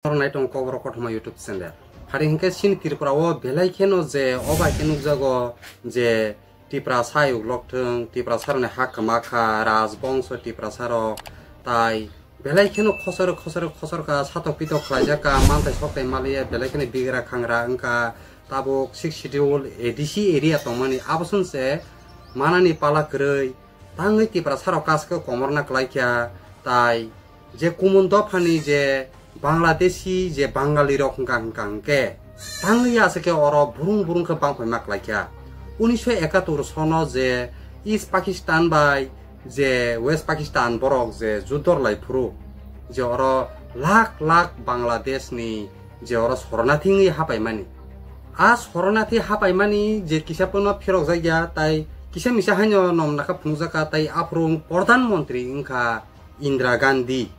Naitong cover kotoma YouTube channel. Hari hingke sin Tripura o belai keno je obai kenu jago je Tripura sayuk lokthung Tripura sarone hak makha rajbongso Tripura saro tai belai keno khosor ka satok pitok khlajaka mantai soktai malia belai kene bigra khangra angka tabuk 6 schedule ADC area tongmani abusun se manani pala krei tangai Tripura saro kaska komorna klaikya tai je kumundo phani je Bangladeshi je Bangali rok hangkang ke tangi asake oro burung ke bangpai mak laikya 1971 sono je East Pakistan by je West Pakistan borok je judor lai puru je oro lak Bangladesh ni je oro sornathi hapai mani a sornathi hapai mani je kisapono phirok jaya tai kisa misa hanyo nomnaka phungjaka tai aprung pradhan mantri ingkha Indira Gandhi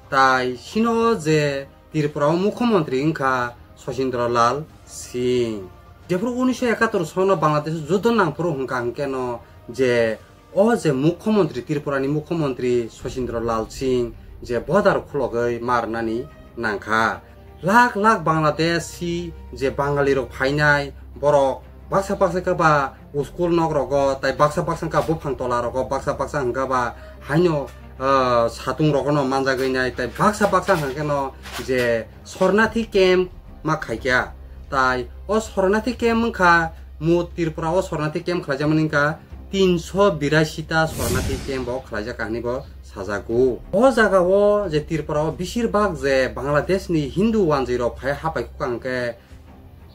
tai sino je Tripura mukhyamantri ingkha Sachindra Lal Singh jepro 1971 sono Bangladesh judon nangpro hungkang keno je o je mukhyamantri Tripura ni mukhyamantri Sachindra Lal Singh je bodar khulogai marnani nangkha lak Bangladeshi je Bangali rok phainai borok baksa ka ba school nogrogo tai baksa ka bufang tola rogo baksa hangka ba hanyo satung rokono manja gainai tai baksa hangkeno je sornathi camp ma khaikya tai o sornathi camp kha mu Tripura o sornathi camp khlajamani ka 382 ta sornathi camp o khlaja kahni bo sajago o jaga o je Tripura o bishir je Bangladesh ni Hindu wanji rok phai hapai kangke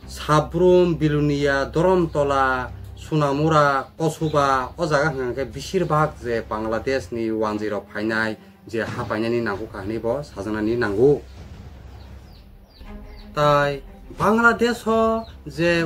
Sabrum Bilunia Doromtola Sunamura Kosuba o jaga hangke bishir je Bangladesh ni wanji rok phainai je hapainani nangu kahni bo sajanani nangu tai Bangladesh ho je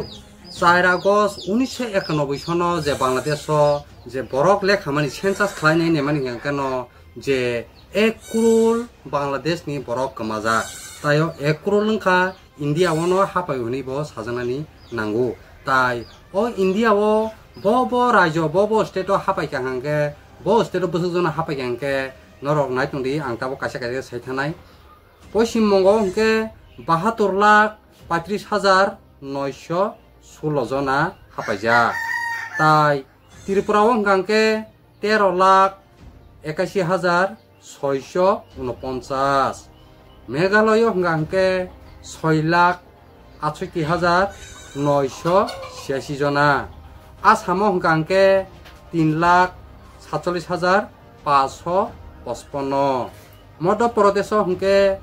4 August 1991 sono je Bangladesh ho je borok lekhamani census khlainai nemani hangkano je 1 crore Bangladesh ni borok kamaja tayo 1 crore lengkha India wono hapai huni bo sajanani nangu tai o India o bobo rajo bobo state o hapai hangke bo state o busujona hapai hangke norok naitungdi angtabo kaisa saithanai Paschim Bongo hangke 72,35,916 jona hapaija tai Tripura hangke 13,81,649 Meghalaya hangke 6,68,986 jona Assam hangke 3,47,555 Madhya Pradesh hangke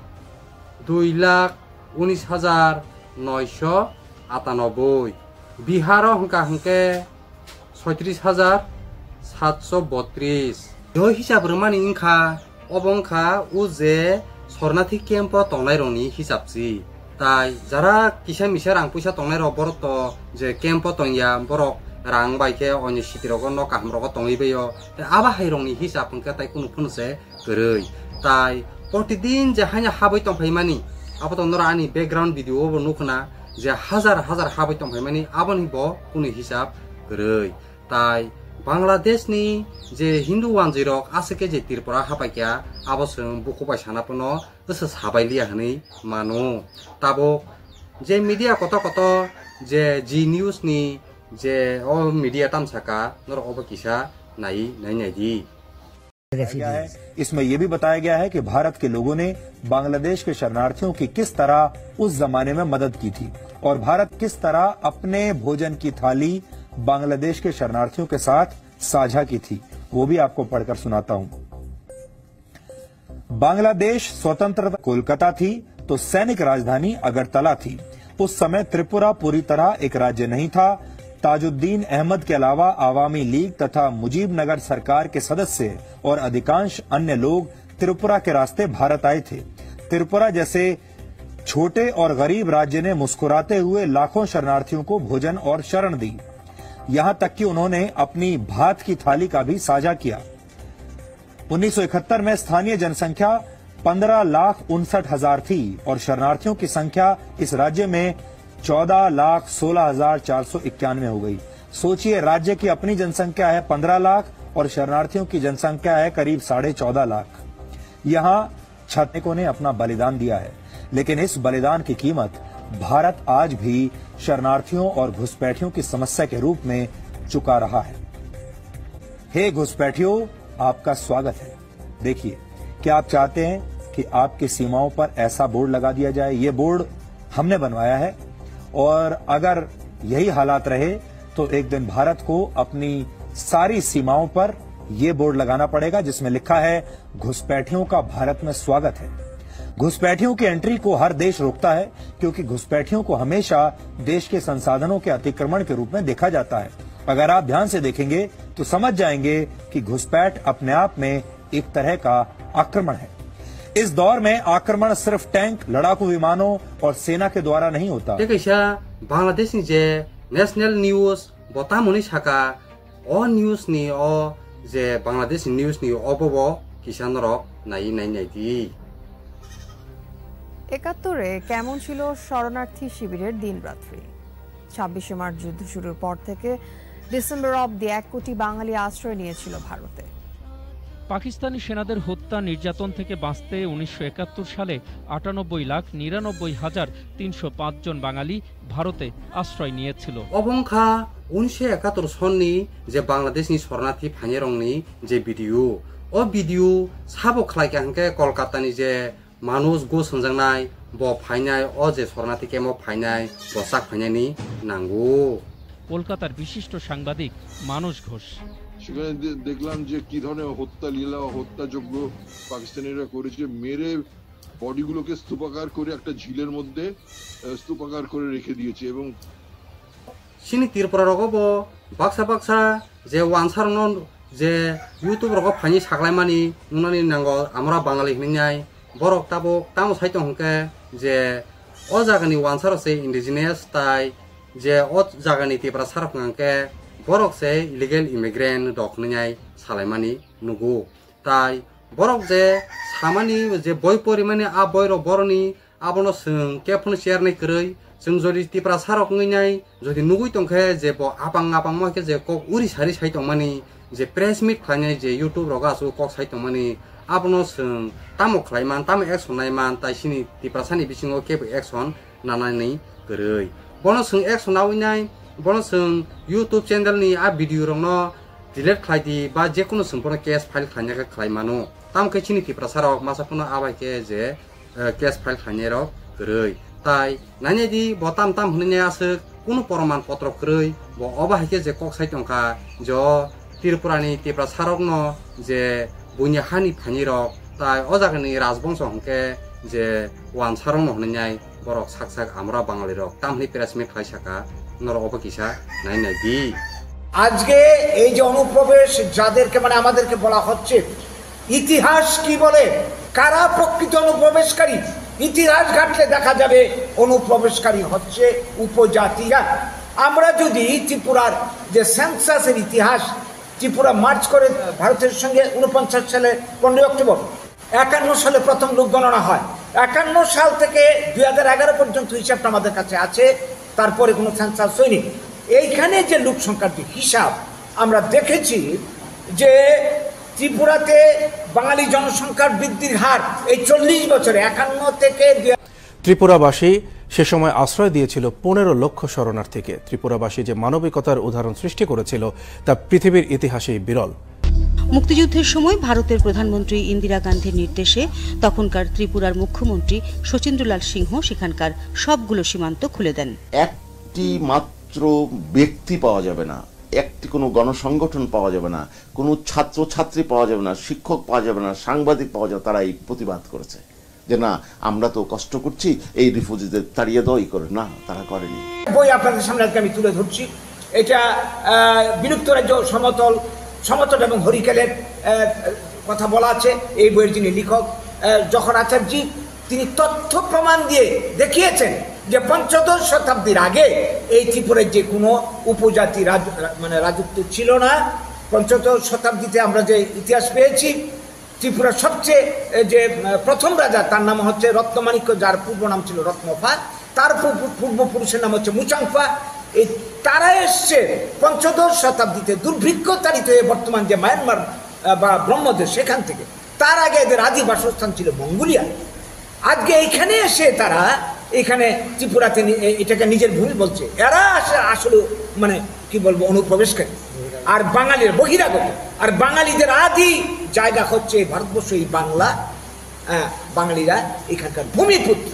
2,19,998 Bihar hangke 36,732 yo hisab rumani ingkha obongkha uje sornathi camp tongnai roni hisabji tai jara kisa misa rang puisa tongnai ro borok to je camp tongya borok rang baike onye city rogo no kaham rogo tongibeyo te aba hairongni hisab hingka tai kunu phunse goroi tai protidin je hanya habai tongphaimani abo tonora ani background video bo nukhna je hazar habai tongphaimani aboni bo kunu hisab goroi tai Bangladesh ni je Hindu wanji rok asake je Tripura hapaikya abosung bukubai sanapono gosa sabailia hani mano tabo je media koto je G News ni je o media tamsaka nor obakisa nai di इसमें यह भी बताया गया है कि भारत के लोगों ने बांग्लादेश के शरणार्थियों की किस तरह उस जमाने में मदद की थी और भारत किस तरह अपने भोजन की थाली बांग्लादेश के शरणार्थियों के साथ साझा की थी वो भी आपको पढ़कर सुनाता हूं। बांग्लादेश स्वतंत्रता कोलकाता थी तो सैनिक राजधानी अगरतला थी। उस समय त्रिपुरा पूरी तरह एक राज्य नहीं था। ताजुद्दीन अहमद के अलावा आवामी लीग तथा मुजीबनगर सरकार के सदस्य और अधिकांश अन्य लोग त्रिपुरा के रास्ते भारत आए थे। त्रिपुरा जैसे छोटे और गरीब राज्य ने मुस्कुराते हुए लाखों शरणार्थियों को भोजन और शरण दी। यहां तक कि उन्होंने अपनी भात की थाली का भी साझा किया। 1971 में स्थानीय जनसंख्या 15,59,000 थी और शरणार्थियों की संख्या इस राज्य में 14,16,491 हो गई। सोचिए, राज्य की अपनी जनसंख्या है 15 लाख और शरणार्थियों की जनसंख्या है करीब 14.5 लाख। यहाँ छात्रों ने अपना बलिदान दिया है। लेकिन इस बलिदान की कीमत भारत आज भी शरणार्थियों और घुसपैठियों की समस्या के रूप में चुका रहा है। हे घुसपैठियों, आपका स्वागत है। देखिए, क्या आप चाहते हैं कि आपकी सीमाओं पर ऐसा बोर्ड लगा दिया जाए? ये बोर्ड हमने बनवाया है और अगर यही हालात रहे तो एक दिन भारत को अपनी सारी सीमाओं पर यह बोर्ड लगाना पड़ेगा जिसमें लिखा है घुसपैठियों का भारत में स्वागत है। घुसपैठियों की एंट्री को हर देश रोकता है क्योंकि घुसपैठियों को हमेशा देश के संसाधनों के अतिक्रमण के रूप में देखा जाता है। अगर आप ध्यान से देखेंगे तो समझ जाएंगे कि घुसपैठ अपने आप में एक तरह का आक्रमण है। इस दौर में आक्रमण सिर्फ टैंक, लड़ाकू विमानों और सेना के द्वारा नहीं होता। बांग्लादेश जे नेशनल न्यूज बतामुनि साका ओ न्यूज नि ओ जे बांग्लादेश न्यूज नि ओबो किसान रक नाई नाई नाइदी। ৭১-এ কেমন ছিল শরণার্থী শিবিরের দিনরাত্রি? ২৬শে মার্চ যুদ্ধ শুরুর পর থেকে ডিসেম্বর অবধি ১ কোটি বাঙালি আশ্রয় নিয়েছিল ভারতে। পাকিস্তানি সেনাদের হত্যা নির্যাতন থেকে বাঁচতে ১৯৭১ সালে ৯৮,৯৯,৩০৫ জন বাঙালি ভারতে আশ্রয় নিয়েছিল। অবংখা ১৯৭১ সননি যে বাংলাদেশনি শরণার্থী ফাইনেরংনি যে ভিডিও ও ভিডিও সাবো খালাইকে কলকাতানি যে মানুষ গো সঞ্জাংনাই ব ফাইনাই ও যে শরণার্থী কেমো ফাইনাই ব সাক ফাইনাইনি নাঙ্গু। কলকাতার বিশিষ্ট সাংবাদিক মানস ঘোষ। সেখানে দেখলাম যে কি ধরনের হত্যা লীলা, হত্যাযজ্ঞ পাকিস্তানিরা করেছে। মেরে বডিগুলোকে স্তূপাকার করে একটা ঝিলের মধ্যে স্তূপাকার করে রেখে দিয়েছে। এবং সিনি ত্রিপুরা রগব বাক্সা বাক্সা যে ওয়ানসার যে ইউটিউব রগ ফাইনি সাকলাইমানি নুনানি নাঙ্গো আমরা বাঙালি হিনাই বরক তাবো তামো সাইতো হংকে যে ও জাগানি ওয়ানসার আছে ইন্ডিজিনিয়াস তাই যে ও জাগানি ত্রিপুরা সারক হংকে বরক সে ইলিগেল ইমিগ্রেন্ট ডকনাই সালাইমানি নুগু তাই বরক যে সামানি যে বই পরিমানে আ বই র বরনি আবনো সং কেফন শেয়ার নাই কरै जों যদি ত্রিপুরা সারক নাই যদি নুগুই তংখে যে আপাং আপাং মকে যে কক উরি সারি সাইতো মানি যে প্রেস মিট খানাই যে ইউটিউব রগাসু কক সাইতো মানি আবনো সং তামো খাইমান তামো একশন নাইমান তাই সিনি ত্রিপুরা সানি বিसिङाव केबो एक्शन नानानै करै बनो सं एक्शन नावैनाय बनो सं यूट्यूब चैनल नि आ भिडियो रंनो डिलीट खाइदि बा जेकुनु संपनो केस फाइल खाइनाय खाइमानो ताम के सिनि त्रिपुरा सारक मासापुनो आबायके जे केस फाइल खाइनाय रक करै তাই নাইনাইদি বতাম তাম হনে আছে কোনো প্রমাণ পত্র কरै ব অবাহিকে যে কক সাইতংকা জ ত্রিপুরানি ত্রিপুরা সারক ন যে বুনি হানি ফানি রক তাই অজাগনি রাজবংশ হংকে যে ওয়ান সারং হনে বরক সাকসাক আমরা বাঙালি রক তামনি প্রেসমিট খাইসাকা নর অবকিসা নাইনাইদি। আজকে এই যে অনুপ্রবেশ যাদেরকে মানে আমাদেরকে বলা হচ্ছে, ইতিহাস কি বলে কারা প্রকৃত অনুপ্রবেশকারী? ইতিহাস ঘাটলে দেখা যাবে অনুপ্রবেশকারী হচ্ছে উপজাতিরা। আমরা যদি ত্রিপুরার যে সেন্সাসের ইতিহাস, ত্রিপুরা মার্চ করে ভারতের সঙ্গে 49 সালে 15 অক্টোবর, 51 সালে প্রথম লোক গণনা হয়, 51 সাল থেকে 2011 পর্যন্ত হিসাবটা আমাদের কাছে আছে, তারপরে কোনো সেন্সাস হয়নি। এইখানে যে লোক সংখ্যার যে হিসাব আমরা দেখেছি যে ত্রিপুরাতে বাঙালি জনসংখ্যার বৃদ্ধির হার এই 40 বছরে 51 থেকে ত্রিপুরাবাসী সে সময় আশ্রয় দিয়েছিল 15 লক্ষ শরণার্থীকে। ত্রিপুরাবাসী যে মানবিকতার উদাহরণ সৃষ্টি করেছিল তা পৃথিবীর ইতিহাসেই বিরল। মুক্তিযুদ্ধের সময় ভারতের প্রধানমন্ত্রী ইন্দিরা গান্ধীর নির্দেশে তখনকার ত্রিপুরার মুখ্যমন্ত্রী শচীন্দ্রলাল সিংহ সেখানকার সবগুলো সীমান্ত খুলে দেন। একটি মাত্র ব্যক্তি পাওয়া যাবে না, একটি কোনো গণসংগঠন পাওয়া যাবে না, কোনো ছাত্র ছাত্রী পাওয়া যাবে না, শিক্ষক পাওয়া যাবে না, সাংবাদিক পাওয়া যাবে, তারা এই প্রতিবাদ করেছে যে না আমরা তো কষ্ট করছি, এই রিফিউজিদের তাড়িয়ে দেওয়াই করে না, তারা করেনি। বই আপনাদের সামনে আজকে আমি তুলে ধরছি, এটা বিলুপ্ত রাজ্য সমতল এবং হরিকেলের কথা বলা আছে। এই বইয়ের যিনি লেখক জহর আচার্যী, তিনি তথ্য প্রমাণ দিয়ে দেখিয়েছেন যে 15 শতাব্দীর আগে এই ত্রিপুরার যে কোনো উপজাতি মানে রাজত্ব ছিল না। 15 শতাব্দীতে আমরা যে ইতিহাস পেয়েছি, ত্রিপুরার সবচেয়ে যে প্রথম রাজা তার নাম হচ্ছে রত্নমাণিক্য, যার পূর্ব নাম ছিল রত্নফা, তার পূর্বপুরুষের নাম হচ্ছে মুচাংফা। এই তারা এসছে 15 শতাব্দীতে দুর্ভিক্ষ তাড়িত হয়ে বর্তমান যে মায়ানমার বা ব্রহ্মদেশ সেখান থেকে। তার আগে এদের আদি বাসস্থান ছিল মঙ্গোলিয়া। আজকে এইখানে এসে তারা এখানে ত্রিপুরাতে এটাকে নিজের ভূমি বলছে। এরা আসলে মানে কি বলবো অনুপ্রবেশকারী আর বাঙালির বহিরাগত। আর বাঙালিদের আদি জায়গা হচ্ছে ভারতবর্ষ, এই বাংলা। বাঙালিরা এখানকার ভূমিপুত্র।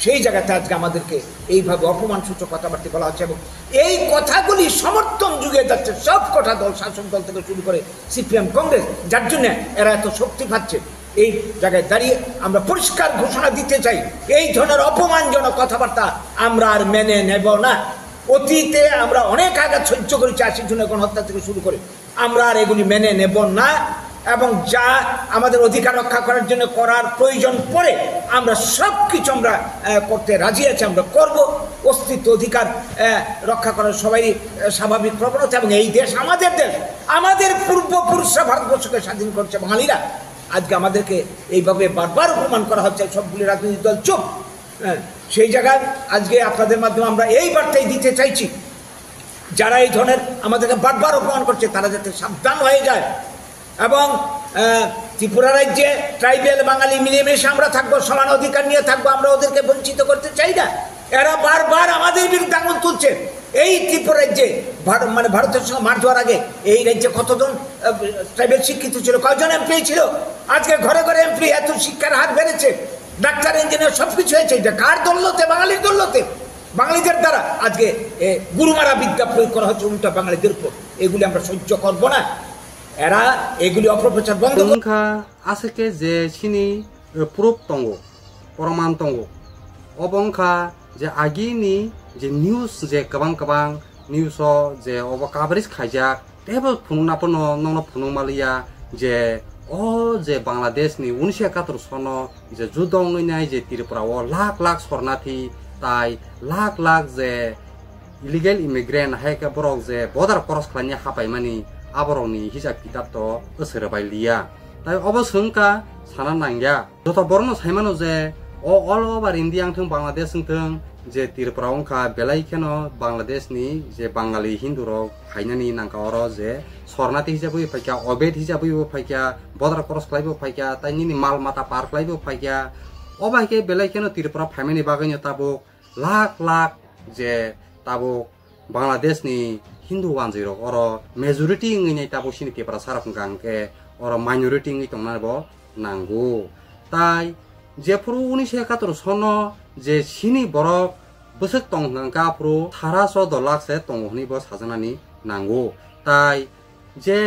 সেই জায়গাতে আজকে আমাদেরকে এইভাবে অপমানসূচক কথাবার্তা বলা হচ্ছে এবং এই কথাগুলি সমর্থন যুগে যাচ্ছে সব কটা দল, শাসক দল থেকে শুরু করে সিপিএম, কংগ্রেস, যার জন্য এরা এত শক্তি পাচ্ছে। এই জায়গায় দাঁড়িয়ে আমরা পরিষ্কার ঘোষণা দিতে চাই, এই ধরনের অপমানজনক কথাবার্তা আমরা আর মেনে নেব না। অতীতে আমরা অনেক আঘাত সহ্য করেছি, 80 জনের গণহত্যা থেকে শুরু করে, আমরা আর এগুলি মেনে নেব না। এবং যা আমাদের অধিকার রক্ষা করার জন্য করার প্রয়োজন পড়ে আমরা সব কিছু আমরা করতে রাজি আছি, আমরা করব। অস্তিত্ব অধিকার রক্ষা করার সবাই স্বাভাবিক প্রবণতা এবং এই দেশ আমাদের দেশ, আমাদের পূর্বপুরুষরা ভারতবর্ষকে স্বাধীন করছে বাঙালিরা। আজকে আমাদেরকে এইভাবে বারবার অপমান করা হচ্ছে, সবগুলি রাজনৈতিক দল চুপ। সেই জায়গায় আজকে আপনাদের মাধ্যমে আমরা এই বার্তাই দিতে চাইছি, যারা এই ধরনের আমাদেরকে বারবার অপমান করছে তারা যাতে সাবধান হয়ে যায়। এবং ত্রিপুরা রাজ্যে ট্রাইবেল বাঙালি মিলেমিশে আমরা থাকবো, সমান অধিকার নিয়ে থাকবো, আমরা ওদেরকে বঞ্চিত করতে চাই না। এরা বারবার আমাদের বিরুদ্ধে আঙুল তুলছে। এই ত্রিপুরা রাজ্যে মানে ভারতের সঙ্গে মার দেওয়ার আগে এই রাজ্যে কতজন ট্রাইবেল শিক্ষিত ছিল, কয়জন এমপি ছিল? আজকে ঘরে ঘরে এমপি, এত শিক্ষার হার বেড়েছে, ডাক্তার, ইঞ্জিনিয়ার সবকিছু হয়েছে। এটা কার দৌলতে? বাঙালির দৌলতে। বাঙালিদের দ্বারা আজকে গুরুমারা বিদ্যা প্রয়োগ করা হচ্ছে উল্টা বাঙালিদের উপর। এগুলি আমরা সহ্য করব না। এরা এগুলি অপপ্রচার বন্ধ আজকে যে চিনি প্রুফ দङ, প্রমাণ দङ, অবংখা যে আগিনি যে নিউজ যে गोबां নিউজও যে অব কাভারেজ খাইজাক টেবল ফুনুনাপনো নন ফুনুমালিয়া যে ও যে বাংলাদেশনি 1971 সন যে যুদ্ধ হইনাই যে ত্রিপুরাও লাখ লাখ শরণার্থী, তাই লাখ লাখ যে ইলিগেল ইমিগ্রেন্ট হাইকা বরক যে বর্ডার ক্রস খালানি হাপাইমানি আবরনি হিসাব কিতাব তো ওসেরবাই লিয়া। তাই অবসংকা সানা নাঙ্গা যত বর্ণ সাইমানো যে অল ওভার ইন্ডিয়া থং বাংলাদেশ থং যে ত্রিপুরা অংখা বেলাই কেন বাংলাদেশনি যে বাঙালি হিন্দু রক হাইনানি নাঙ্কা অর যে শরণার্থী হিসাবে ফাইকা, অবৈধ হিসাবে ফাইকা, বর্ডার ক্রস খালাইবো ফাইকা, তাই নিনি মাল মাতা পার খালাইবো ফাইকা। অবাইকে বেলাই কেন ত্রিপুরা ফাইমানি বাগাইনো তাবো লাখ লাখ যে তাবো বাংলাদেশনি হিন্দু ওয়ানজিরো অর মেজরিটি ইংনি তাবো সিনি ত্রিপুরা সারাফুঙ্গাংকে অর মাইনরিটি ইংনি তংনাবো নাঙ্গো। তাই যে পুরো 1971 সন যে সিনি বরক বসে তংকা পুরো 1810 লাখ সে তংহনিবো সাজানানি নাঙ্গো। তাই যে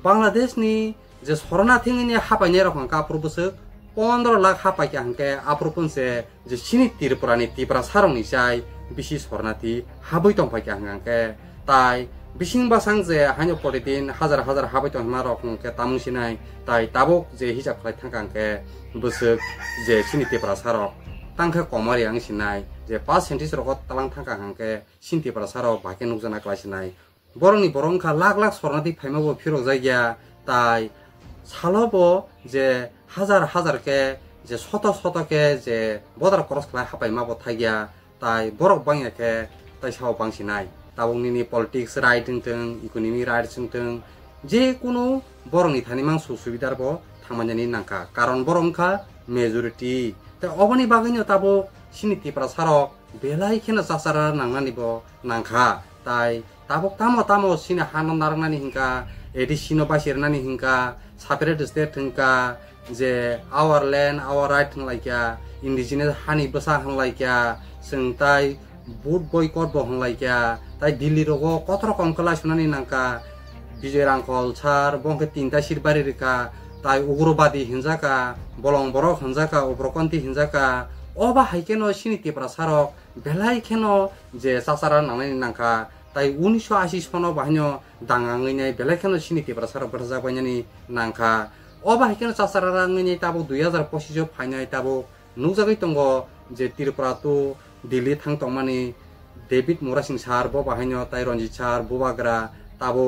বাংলাদেশনি যে শরণার্থীনি হাপাইনে রকমকা পুরো বসে 15 লাখ হাপাইকে হাঙ্কে আপ্রপনসে যে সিনি ত্রিপুরানি ত্রিপুরা সারংনি চাই বেশি শরণার্থী হাবই তংফাইকে হাঙ্কে। তাই বিশিং বাসাং যে হাইনো প্রতিদিন হাজার হাজার হাবাই তংমা রকমকে তামুংসিনাই, তাই তাবক যে হিসাব খালাই থাকাঙ্কে বসক যে সিনি ত্রিপুরা সারক তাंखा कमारि आं सिनाय जे 5% रकत तालां थांखा हांके सिनति पारा सारो बाके नुकजाना क्लासिनाय बरंनि बरंखा लाख लाख शरणार्थी फाइमाबो फिरो जायगा। ताई सालबो जे हाजार हाजार के जे शत शत के जे बर्डार क्रस खालाय हापाइमाबो थाइया। ताई बरक बांयाके ताई साव बांसिनाय ताबुंनि पलिटिक्स राइट थों इकोनॉमी राइट थों जे कुनु बरंनि थानिमां सुबिदारबो थांमानि नांखा, कारण बरंखा मेजरिटी अबनि बागैनो ताबो सिनि त्रिपुरा सारक बेलाय खेना सासारा नांनानिबो नांखा। ताई ताबो तामो तामो सिनि हानो नारनानि हिंका एदि सिनो बासिरनानि हिंका सापेरेट स्टेट हिंका जे आवर लैंड आवर राइट हंलाइका इंडिजिनियस हानि बसा हंलाइका जों ताई बुट बयकट बो हंलाइका। ताई दिल्ली रगो कत रकम कलासुनानि नांका विजय रांखल सार बंके तीनटा सिरबारि रेखा। ताई उग्रबादी हिंजाका बलं बरक हिंजाका उग्रपन्थी हिंजाका अबा हाइकेनो सिनि त्रिपुरा सारक बेलाय खेनो जे सासारा नांनायनि नांखा। ताई 1980 सनो बाहायनो दांगाङैनाय बेलाय खेनो सिनि त्रिपुरा सारक बरजाबायनानि नांखा। अबा हाइकेनो सासारा राङैनाय ताबो 2025 फाइनाय ताबो नुजागै दंगो जे त्रिपुरा तो दिल्ली थां तंमानि डेभिड मोरासिं सार बो बाहायनो ताई रंजित सार बुबाग्रा ताबो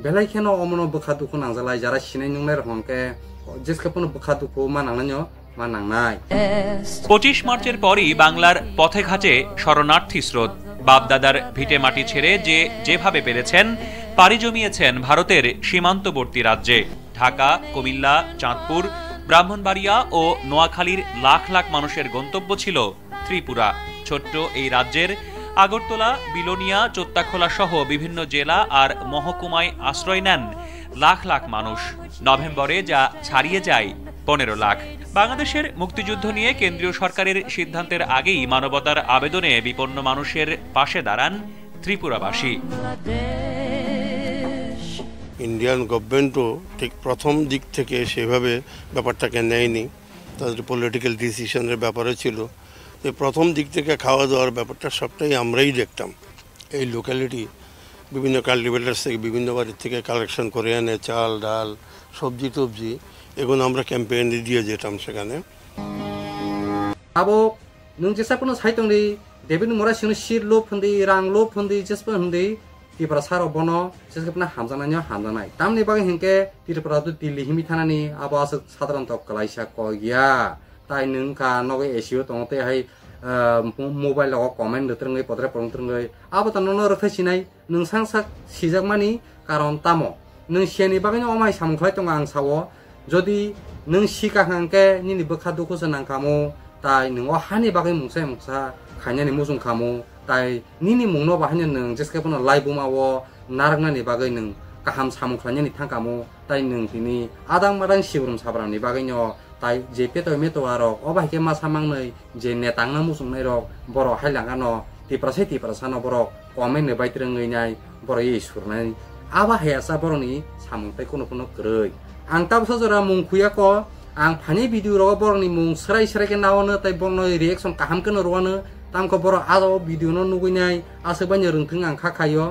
बेलाय खेनो अमनो बखा दुखु नांजालाय जारा सिनाय नुंनाय रखमके जेसकेपनो बखा दुखु मानांनानो मानांनाय। 25 মার্চের পরই বাংলার পথে ঘাটে শরণার্থী স্রোত। বাপদাদার ভিটে মাটি ছেড়ে যেভাবে পেরেছেন পাড়ি জমিয়েছেন ভারতের সীমান্তবর্তী রাজ্যে। ঢাকা, কুমিল্লা, চাঁদপুর, ব্রাহ্মণবাড়িয়া ও নোয়াখালীর লাখ লাখ মানুষের গন্তব্য ছিল ত্রিপুরা। ছোট্ট এই রাজ্যের আগরতলা, বিলোনিয়া, চোত্তাখোলা সহ বিভিন্ন জেলা আর মহকুমায় আশ্রয় নেন লাখ লাখ মানুষ। নভেম্বরে যা ছাড়িয়ে যায় 15 লাখ। বাংলাদেশের মুক্তিযুদ্ধ নিয়ে কেন্দ্রীয় সরকারের সিদ্ধান্তের আগেই মানবতার আবেদনে বিপন্ন মানুষের পাশে দাঁড়ান ত্রিপুরাবাসী। ইন্ডিয়ান গভর্নমেন্টও ঠিক প্রথম দিক থেকে সেভাবে ব্যাপারটাকে নেয়নি, তাদের পলিটিক্যাল ডিসিশনের ব্যাপারে ছিল। তো প্রথম দিক থেকে খাওয়া দাওয়ার ব্যাপারটা সবটাই আমরাই দেখতাম। এই লোকালিটি বিভিন্ন কাল্টিভেটার্স থেকে বিভিন্ন বাড়ির থেকে কালেকশন করে এনে চাল, ডাল, সবজি টবজি এগুলো আমরা ক্যাম্পেইনে দিয়ে যেতাম সেখানে। আবো নং যেসাপনো সাইতংদি দেবিন মোরা সিনো শির লোপ হন্দি রাং লোপ হন্দি যেসপো হন্দি ত্রিপুরা সারো বনো যেসপনা হামজানানি হামজানাই তামনি বাগে হিংকে ত্রিপুরা তো দিল্লি হিমি থানানি আবো আছে সাধারণত কলাইসা কইয়া তাই নং কা নগে এসিও তংতে হাই মোবাইल लाव कमेंट दत्रंगै पद्रे परंत्रंगै आबो त ननो रफेसिनाय नों सांसाक सिजाकमानि कारण तामो नों सियानि बागैनो अमाय सामख्लाय दं आं सावो जदि नों सिकाहांके निनि बखा दुखुसो नांखामो ताय नों हानि बागै मुंसे मुंसा खायनानि मुजुं खामो ताय निनि मुंनो बाहायनो नों जेसकेपनो लाइबुमावो नारगनानि बागै नों गाहाम सामख्लायनि थांखामो ताय नों तिनि आदां मादां सिब्रुम साब्रामनि बागैनो তাই যে পেতো মেতো আর অবাইকে মাছা মাংनै যে নেতাंना मुसुंनाय रक बर' हायलांगानो टिप्रासानो बर' कमेन्ट बायद्रोङैनाय बर' इसुरनाय आबा हायासा बर'नि सामंथाय कोनो ग्रै आं ताबसा जरा मुंखुयाक आं फानि भिडिअ रग बर'नि मुं सराय सरायके नावनो ताय बर'नो रिएक्सन काहामखोनो रवानो तामखो बर' आजो भिडिअनो नुगैनाय आसो बायनो रोंथों आं खाखायो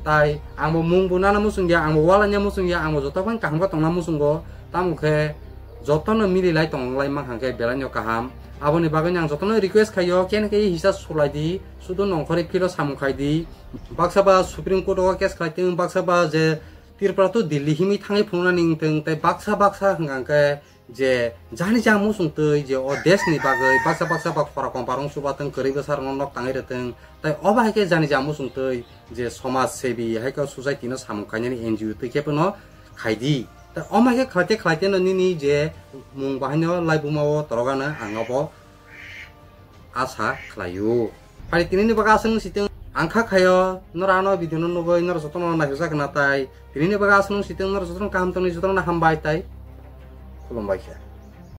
ताय आंबो मुंबो नाना मुसुंगिया आंबो वालानिया मुसुंगिया आंबो जताबां काहामखा तंना मुसुंगो तामुखे जतनो मिलिलाय तंलाय माखांके बेलानो काहाम आबोनि बागैनो आं जतनो रिक्वेस्ट खायो केनके हिसाब सुलायदि सुदु नंखरि फिलो सामुखायदि बाक्साबा सुप्रीम कोर्ट केस खायथिं बाक्साबा जे त्रिपुरा तो दिल्ली हिमि थाङै फुंना निंथों ताय बाक्सा हंगांके जे जानि जा मुसुंतै जे अ देशनि बागै बाक्सा बा खरा कम्पारं सुबाथों करिबो सारनो नक थाङै रथों ताय अबायके जानि जा मुसुंतै जे समाज सेबी हायका सोसाइटिनो सामुखायनि एनजिओ तैकेपनो खायदि ता अमायके खायते ननिनि जे मुं बाहायनो लाइबुमावो तरगानो आंगाबो आसा खालायो फारि तिनिनि बागा आसों सिथों आंखा खायो नरानो भिडिअनो नुगै नर जतनो नायजागोन नाथाय तिनिनि बागा आसों सिथों नर जतनो काहामतनि जतनो हामबाय ताय खुलुमबाय।